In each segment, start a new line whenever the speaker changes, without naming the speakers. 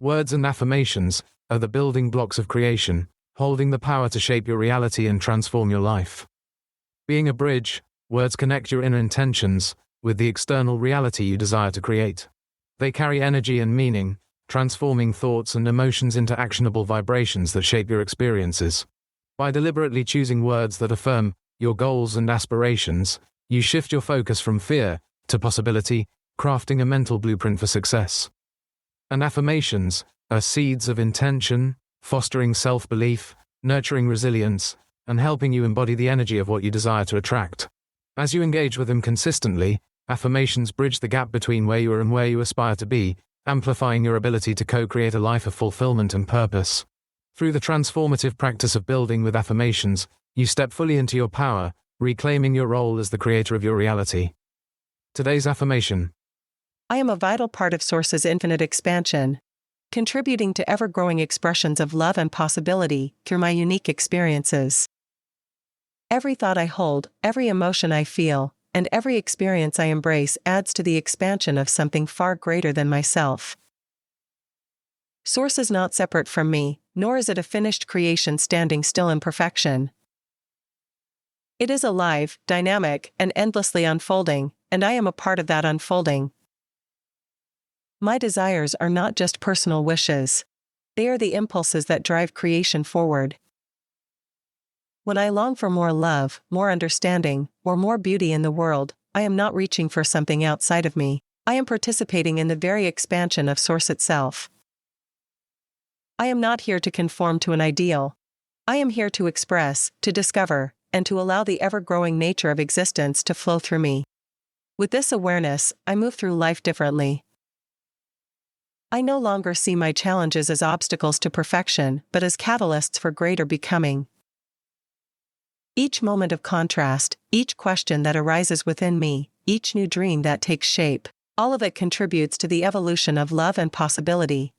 Words and affirmations are the building blocks of creation, holding the power to shape your reality and transform your life. Being a bridge, words connect your inner intentions with the external reality you desire to create. They carry energy and meaning, transforming thoughts and emotions into actionable vibrations that shape your experiences. By deliberately choosing words that affirm your goals and aspirations, you shift your focus from fear to possibility, crafting a mental blueprint for success. And affirmations are seeds of intention, fostering self-belief, nurturing resilience, and helping you embody the energy of what you desire to attract. As you engage with them consistently, affirmations bridge the gap between where you are and where you aspire to be, amplifying your ability to co-create a life of fulfillment and purpose. Through the transformative practice of building with affirmations, you step fully into your power, reclaiming your role as the creator of your reality. Today's affirmation:
I am a vital part of Source's infinite expansion, contributing to ever-growing expressions of love and possibility through my unique experiences. Every thought I hold, every emotion I feel, and every experience I embrace adds to the expansion of something far greater than myself. Source is not separate from me, nor is it a finished creation standing still in perfection. It is alive, dynamic, and endlessly unfolding, and I am a part of that unfolding. My desires are not just personal wishes. They are the impulses that drive creation forward. When I long for more love, more understanding, or more beauty in the world, I am not reaching for something outside of me. I am participating in the very expansion of Source itself. I am not here to conform to an ideal. I am here to express, to discover, and to allow the ever-growing nature of existence to flow through me. With this awareness, I move through life differently. I no longer see my challenges as obstacles to perfection, but as catalysts for greater becoming. Each moment of contrast, each question that arises within me, each new dream that takes shape, all of it contributes to the evolution of love and possibility.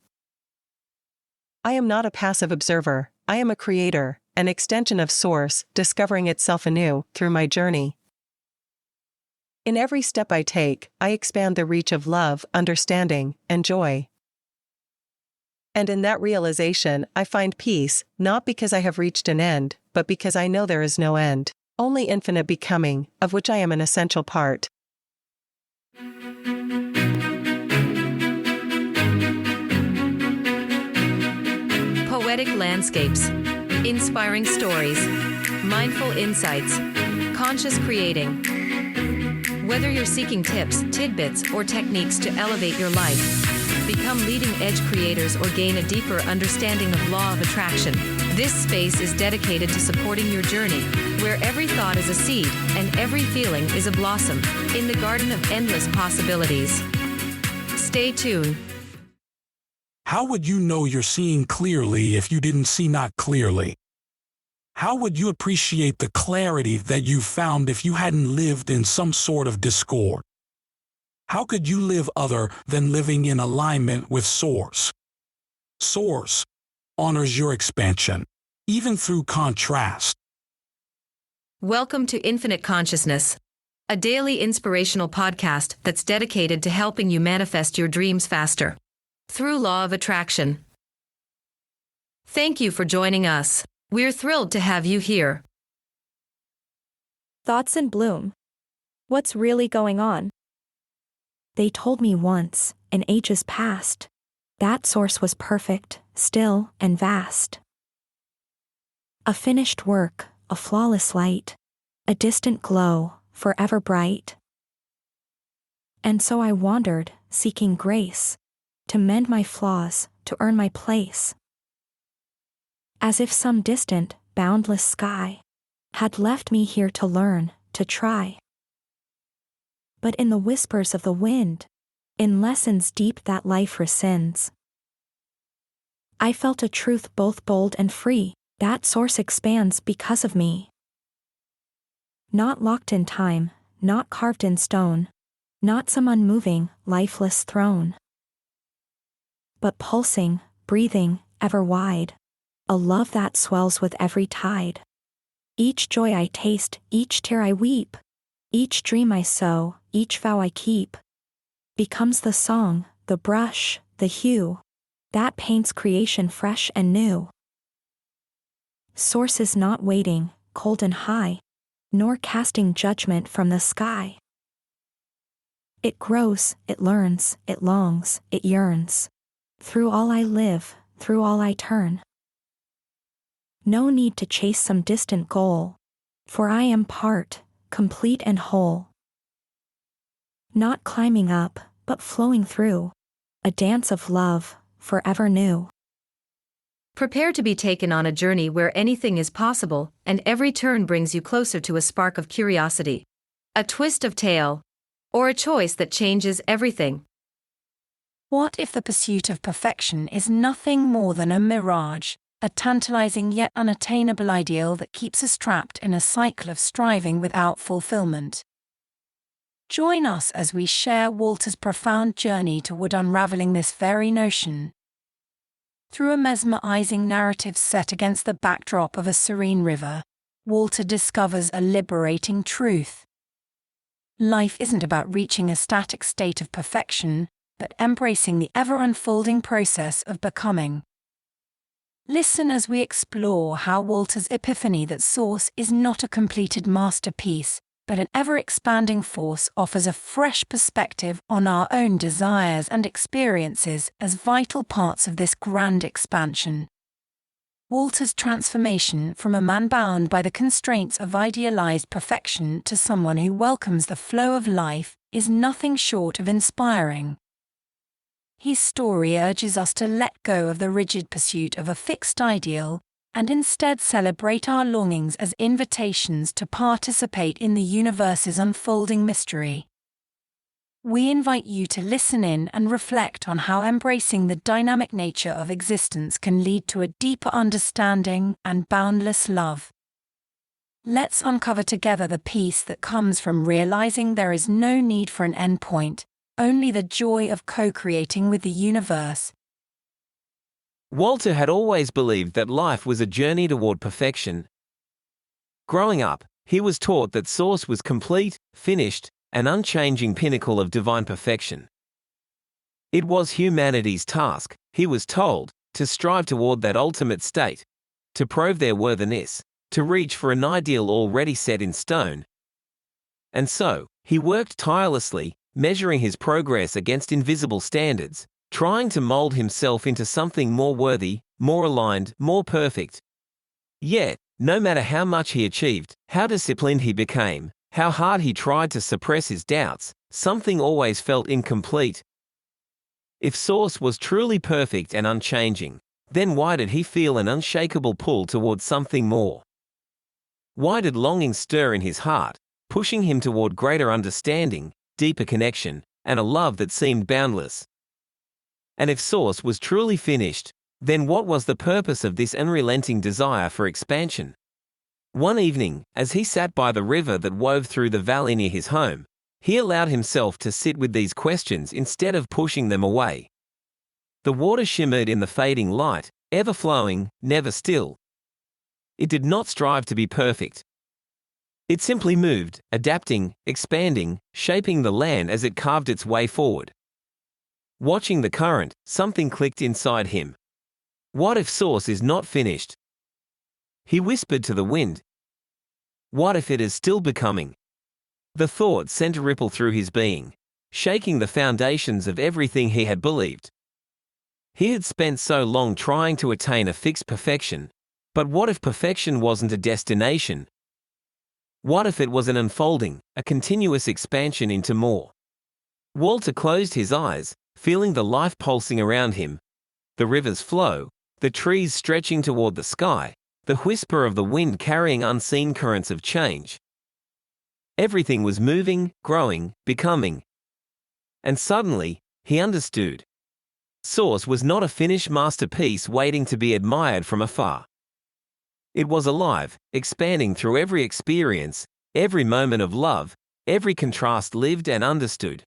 I am not a passive observer, I am a creator, an extension of Source, discovering itself anew through my journey. In every step I take, I expand the reach of love, understanding, and joy. And in that realization, I find peace, not because I have reached an end, but because I know there is no end, only infinite becoming, of which I am an essential part.
Poetic landscapes, inspiring stories, mindful insights, conscious creating. Whether you're seeking tips, tidbits, or techniques to elevate your life, become leading-edge creators, or gain a deeper understanding of law of attraction, this space is dedicated to supporting your journey, where every thought is a seed and every feeling is a blossom in the garden of endless possibilities. Stay tuned.
How would you know you're seeing clearly if you didn't see not clearly? How would you appreciate the clarity that you found if you hadn't lived in some sort of discord? How could you live other than living in alignment with Source? Source honors your expansion, even through contrast.
Welcome to Infinite Consciousness, a daily inspirational podcast that's dedicated to helping you manifest your dreams faster through law of attraction. Thank you for joining us. We're thrilled to have you here.
Thoughts in bloom. What's really going on? They told me once, in ages past, that Source was perfect, still, and vast. A finished work, a flawless light, a distant glow, forever bright. And so I wandered, seeking grace, to mend my flaws, to earn my place. As if some distant, boundless sky had left me here to learn, to try. But in the whispers of the wind, in lessons deep that life rescinds, I felt a truth both bold and free, that Source expands because of me. Not locked in time, not carved in stone, not some unmoving, lifeless throne, but pulsing, breathing, ever wide, a love that swells with every tide. Each joy I taste, each tear I weep, each dream I sow, each vow I keep, becomes the song, the brush, the hue, That paints creation fresh and new. Source is not waiting, cold and high, nor casting judgment from the sky. It grows, it learns, it longs, it yearns. Through all I live, through all I turn. No need to chase some distant goal, for I am part, complete and whole. Not climbing up, but flowing through, a dance of love, forever new.
Prepare to be taken on a journey where anything is possible, and every turn brings you closer to a spark of curiosity, a twist of tale, or a choice that changes everything.
What if the pursuit of perfection is nothing more than a mirage, a tantalizing yet unattainable ideal that keeps us trapped in a cycle of striving without fulfillment? Join us as we share Walter's profound journey toward unraveling this very notion. Through a mesmerizing narrative set against the backdrop of a serene river, Walter discovers a liberating truth. Life isn't about reaching a static state of perfection, but embracing the ever-unfolding process of becoming. Listen as we explore how Walter's epiphany that Source is not a completed masterpiece, but an ever-expanding force offers a fresh perspective on our own desires and experiences as vital parts of this grand expansion. Walter's transformation from a man bound by the constraints of idealized perfection to someone who welcomes the flow of life is nothing short of inspiring. His story urges us to let go of the rigid pursuit of a fixed ideal and instead celebrate our longings as invitations to participate in the universe's unfolding mystery. We invite you to listen in and reflect on how embracing the dynamic nature of existence can lead to a deeper understanding and boundless love. Let's uncover together the peace that comes from realizing there is no need for an endpoint, only the joy of co-creating with the universe.
Walter had always believed that life was a journey toward perfection. Growing up, he was taught that Source was complete, finished, an unchanging pinnacle of divine perfection. It was humanity's task, he was told, to strive toward that ultimate state, to prove their worthiness, to reach for an ideal already set in stone. And so, he worked tirelessly, measuring his progress against invisible standards, trying to mold himself into something more worthy, more aligned, more perfect. Yet, no matter how much he achieved, how disciplined he became, how hard he tried to suppress his doubts, something always felt incomplete. If Source was truly perfect and unchanging, then why did he feel an unshakable pull towards something more? Why did longing stir in his heart, pushing him toward greater understanding, deeper connection, and a love that seemed boundless? And if Source was truly finished, then what was the purpose of this unrelenting desire for expansion? One evening, as he sat by the river that wove through the valley near his home, he allowed himself to sit with these questions instead of pushing them away. The water shimmered in the fading light, ever flowing, never still. It did not strive to be perfect. It simply moved, adapting, expanding, shaping the land as it carved its way forward. Watching the current, something clicked inside him. What if Source is not finished? He whispered to the wind. What if it is still becoming? The thought sent a ripple through his being, shaking the foundations of everything he had believed. He had spent so long trying to attain a fixed perfection, but what if perfection wasn't a destination? What if it was an unfolding, a continuous expansion into more? Walter closed his eyes, feeling the life pulsing around him, the river's flow, the trees stretching toward the sky, the whisper of the wind carrying unseen currents of change. Everything was moving, growing, becoming. And suddenly, he understood. Source was not a finished masterpiece waiting to be admired from afar. It was alive, expanding through every experience, every moment of love, every contrast lived and understood.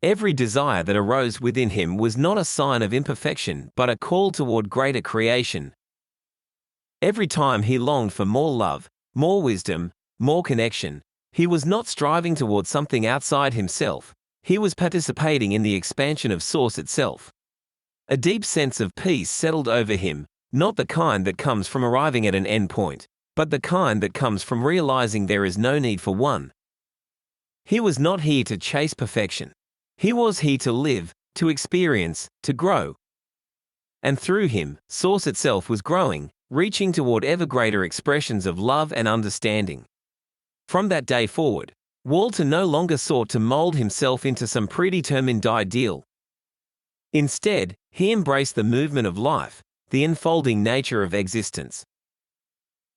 Every desire that arose within him was not a sign of imperfection but a call toward greater creation. Every time he longed for more love, more wisdom, more connection, he was not striving toward something outside himself, he was participating in the expansion of Source itself. A deep sense of peace settled over him, not the kind that comes from arriving at an endpoint, but the kind that comes from realizing there is no need for one. He was not here to chase perfection. He was here to live, to experience, to grow. And through him, Source itself was growing, reaching toward ever greater expressions of love and understanding. From that day forward, Walter no longer sought to mold himself into some predetermined ideal. Instead, he embraced the movement of life, the unfolding nature of existence.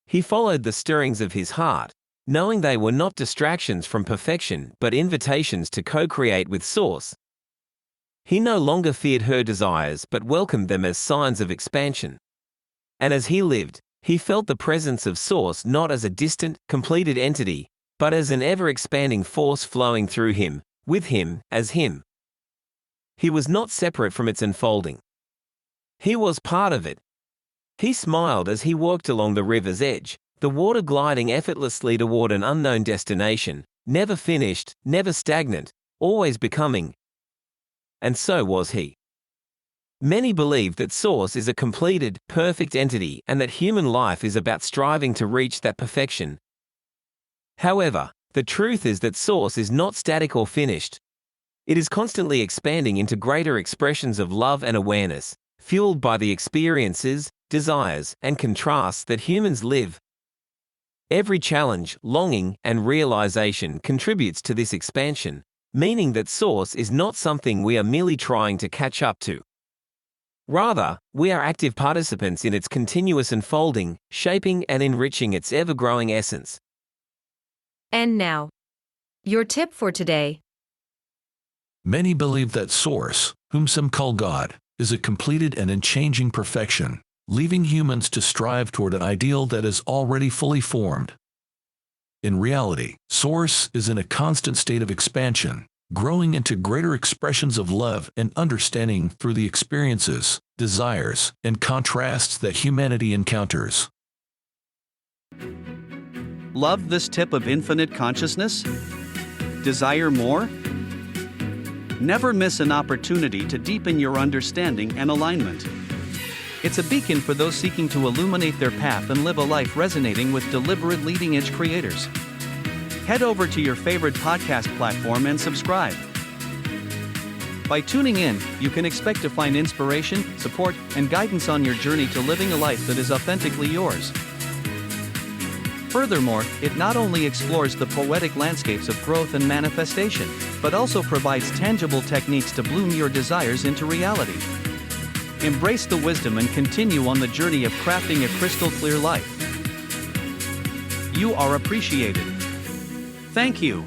He followed the stirrings of his heart, knowing they were not distractions from perfection but invitations to co-create with Source. He no longer feared her desires but welcomed them as signs of expansion. And as he lived, he felt the presence of Source not as a distant, completed entity, but as an ever-expanding force flowing through him, with him, as him. He was not separate from its unfolding. He was part of it. He smiled as he walked along the river's edge, the water gliding effortlessly toward an unknown destination, never finished, never stagnant, always becoming. And so was he. Many believe that Source is a completed, perfect entity and that human life is about striving to reach that perfection. However, the truth is that Source is not static or finished. It is constantly expanding into greater expressions of love and awareness, fueled by the experiences, desires, and contrasts that humans live. Every challenge, longing, and realization contributes to this expansion, meaning that Source is not something we are merely trying to catch up to. Rather, we are active participants in its continuous unfolding, shaping and enriching its ever-growing essence.
And now, your tip for today.
Many believe that Source, whom some call God, is a completed and unchanging perfection, leaving humans to strive toward an ideal that is already fully formed. In reality, Source is in a constant state of expansion, growing into greater expressions of love and understanding through the experiences, desires, and contrasts that humanity encounters.
Love this tip of infinite consciousness? Desire more? Never miss an opportunity to deepen your understanding and alignment. It's a beacon for those seeking to illuminate their path and live a life resonating with deliberate leading-edge creators. Head over to your favorite podcast platform and subscribe. By tuning in, you can expect to find inspiration, support, and guidance on your journey to living a life that is authentically yours. Furthermore, it not only explores the poetic landscapes of growth and manifestation, but also provides tangible techniques to bloom your desires into reality. Embrace the wisdom and continue on the journey of crafting a crystal-clear life. You are appreciated. Thank you.